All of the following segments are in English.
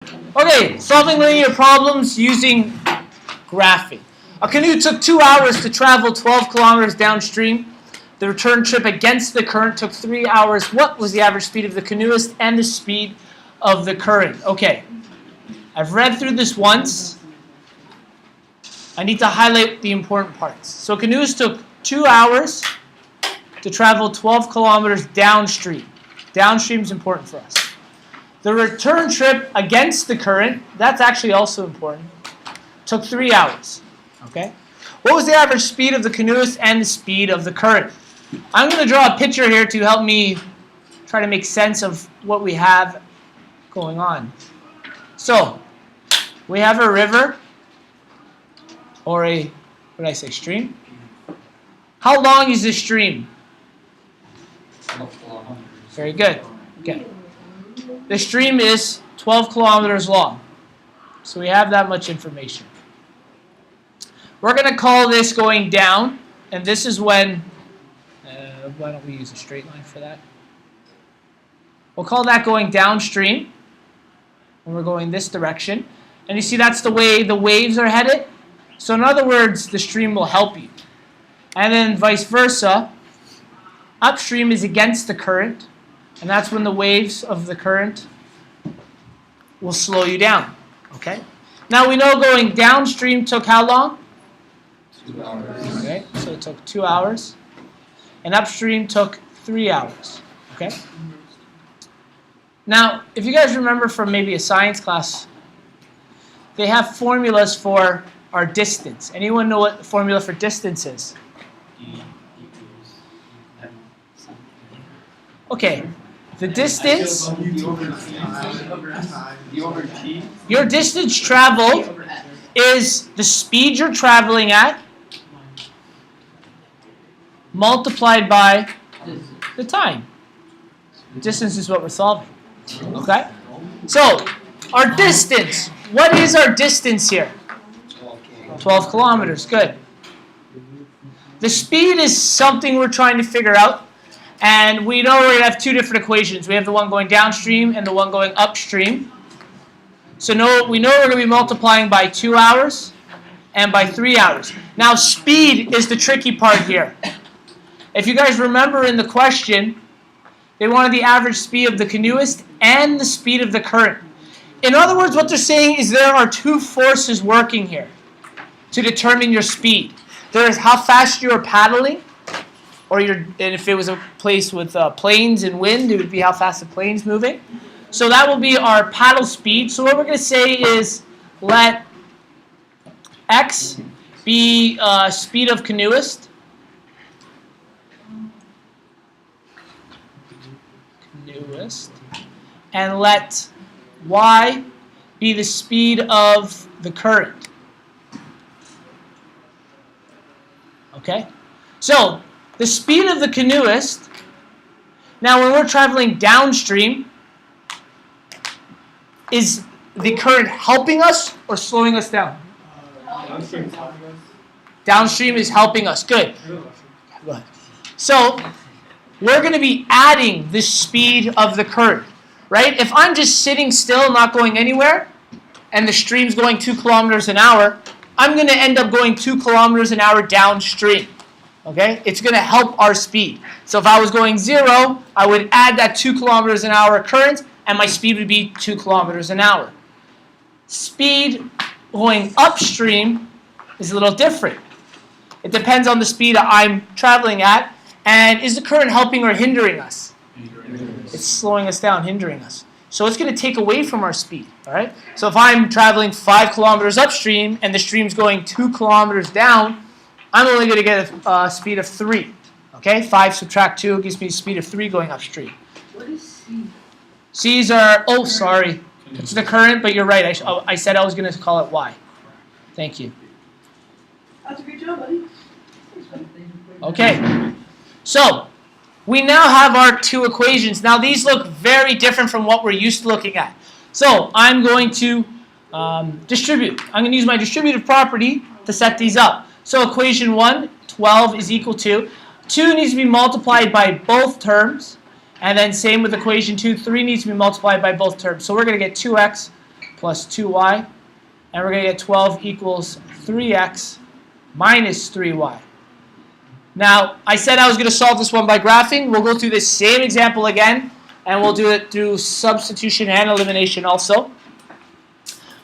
Okay, solving linear problems using graphing. A canoe took 2 hours to travel 12 kilometers downstream. The return trip against the current took 3 hours. What was the average speed of the canoeist and the speed of the current? Okay, I've read through this once. I need to highlight the important parts. So canoeist took 2 hours to travel 12 kilometers downstream. Downstream is important for us. The return trip against the current, that's actually also important, took 3 hours. Okay? What was the average speed of the canoeist and the speed of the current? I'm going to draw a picture here to help me try to make sense of what we have going on. So, we have a river, or a, what did I say, stream? How long is this stream? Very good. Okay. The stream is 12 kilometers long. So we have that much information. We're going to call this going down, and this is when, why don't we use a straight line for that? We'll call that going downstream, and we're going this direction. And you see that's the way the waves are headed. So in other words, the stream will help you. And then vice versa, upstream is against the current, and that's when the waves of the current will slow you down. Okay? Now we know going downstream took how long? 2 hours. Okay, so it took 2 hours. And upstream took 3 hours. Okay? Now, if you guys remember from maybe a science class, they have formulas for our distance. Anyone know what the formula for distance is? Okay. The distance, your distance traveled is the speed you're traveling at multiplied by the time. Distance is what we're solving. Okay? So, our distance. What is our distance here? 12 kilometers. Good. The speed is something we're trying to figure out. And we know we're going to have two different equations. We have the one going downstream and the one going upstream. So we know we're going to be multiplying by 2 hours and by 3 hours. Now speed is the tricky part here. If you guys remember in the question, they wanted the average speed of the canoeist and the speed of the current. In other words, what they're saying is there are two forces working here to determine your speed. There is how fast you are paddling, and if it was a place with planes and wind, it would be how fast the plane's moving. So that will be our paddle speed. So what we're going to say is let x be speed of canoeist. And let y be the speed of the current. Okay? So the speed of the canoeist, now when we're traveling downstream, is the current helping us or slowing us down? Downstream is helping us. Good. So we're going to be adding the speed of the current, right? If I'm just sitting still, not going anywhere, and the stream's going 2 kilometers an hour, I'm going to end up going 2 kilometers an hour downstream. Okay? It's going to help our speed. So if I was going 0, I would add that 2 kilometers an hour current, and my speed would be 2 kilometers an hour. Speed going upstream is a little different. It depends on the speed I'm traveling at, and is the current helping or hindering us? It's slowing us down, hindering us. So it's going to take away from our speed. All right? So if I'm traveling 5 kilometers upstream, and the stream's going 2 kilometers down, I'm only going to get a speed of 3. Okay? 5 subtract 2 gives me a speed of 3 going upstream. What is C? C's are, oh, sorry. It's the current, but you're right. I said I was going to call it Y. Thank you. That's a great job, buddy. Okay. So, we now have our two equations. Now, these look very different from what we're used to looking at. So, I'm going to distribute. I'm going to use my distributive property to set these up. So, equation 1, 12 is equal to 2 needs to be multiplied by both terms. And then same with equation 2, 3 needs to be multiplied by both terms. So we're going to get 2x plus 2y. And we're going to get 12 equals 3x minus 3y. Now, I said I was going to solve this one by graphing. We'll go through this same example again, and we'll do it through substitution and elimination also.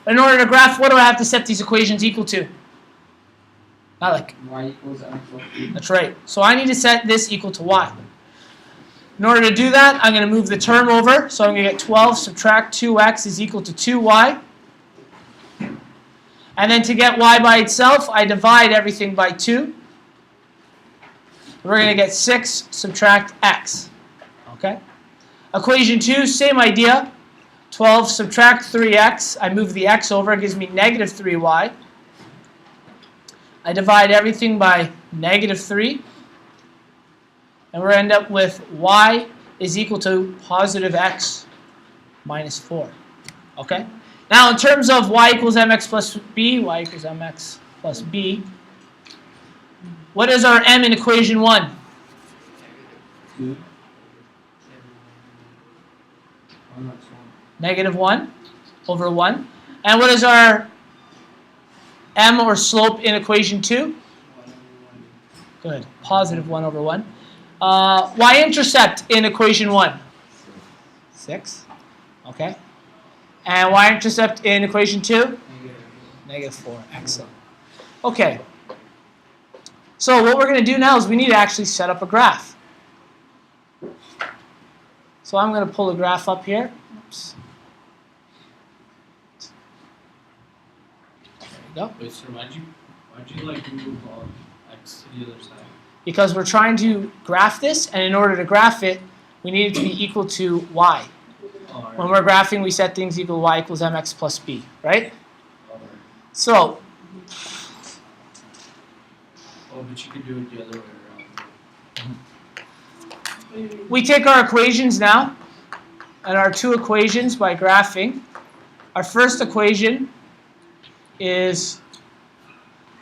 In order to graph, what do I have to set these equations equal to? Not like Y equals M plus B. that's right. So I need to set this equal to y. In order to do that, I'm going to move the term over. So I'm going to get 12 subtract 2x is equal to 2y. And then to get y by itself, I divide everything by 2. We're going to get 6 subtract x. Okay? Equation 2, same idea. 12 subtract 3x. I move the x over. It gives me negative 3y. I divide everything by negative 3. And we're going to end up with y is equal to positive x minus 4. Okay? Now, in terms of y equals mx plus b, y equals mx plus b, what is our m in equation 1? 2. Negative 1 over 1. And what is our m or slope in equation 2? Good. Positive 1 over 1. Y-intercept in equation 1? 6. Okay. And y-intercept in equation 2? Negative 4. Excellent. Okay. So what we're going to do now is we need to actually set up a graph. So I'm going to pull a graph up here. Oops. There we go. Wait, sir, why'd you like move x to the other side? Because we're trying to graph this, and in order to graph it, we need it to be equal to y. Alright. When we're graphing, we set things equal to y equals mx plus b, right? So, Oh, but you could do it the other way around. we take our equations now, and our two equations by graphing. Our first equation is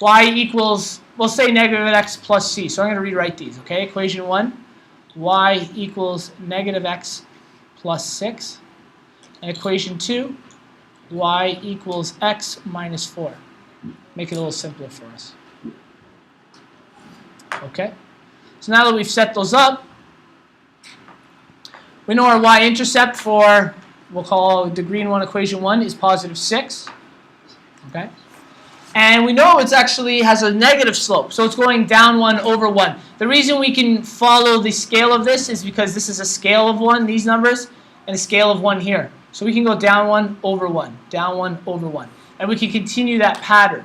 y equals, we'll say negative x plus c. So I'm going to rewrite these, okay? Equation 1, y equals negative x plus 6. And equation 2, y equals x minus 4. Make it a little simpler for us. Okay? So now that we've set those up, we know our y-intercept for, we'll call the green one equation 1, is positive 6. Okay? And we know it actually has a negative slope, so it's going down 1 over 1. The reason we can follow the scale of this is because this is a scale of 1, these numbers, and a scale of 1 here. So we can go down 1 over 1, down 1 over 1. And we can continue that pattern.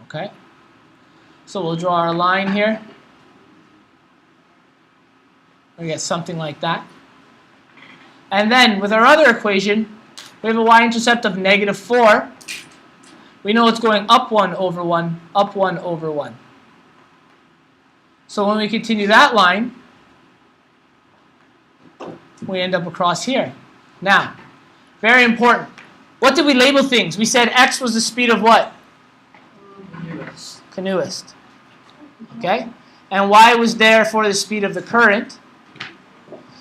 Okay? So we'll draw our line here. We get something like that. And then with our other equation, we have a y-intercept of negative 4. We know it's going up 1 over 1, up 1 over 1. So when we continue that line, we end up across here. Now, very important. What did we label things? We said x was the speed of what? Canoeist. Okay? And y was there for the speed of the current.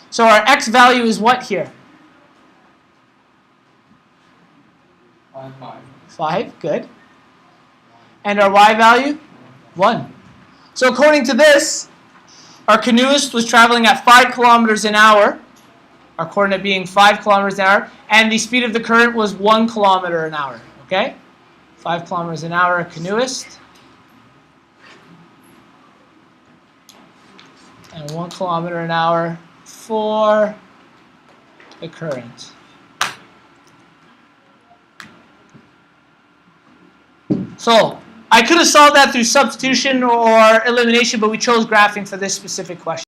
So our x value is what here? 5. 5, good. And our y value? 1. So according to this, our canoeist was traveling at 5 kilometers an hour, our coordinate being 5 kilometers an hour, and the speed of the current was 1 kilometer an hour. Okay? 5 kilometers an hour, a canoeist. And 1 kilometer an hour for the current. So I could have solved that through substitution or elimination, but we chose graphing for this specific question.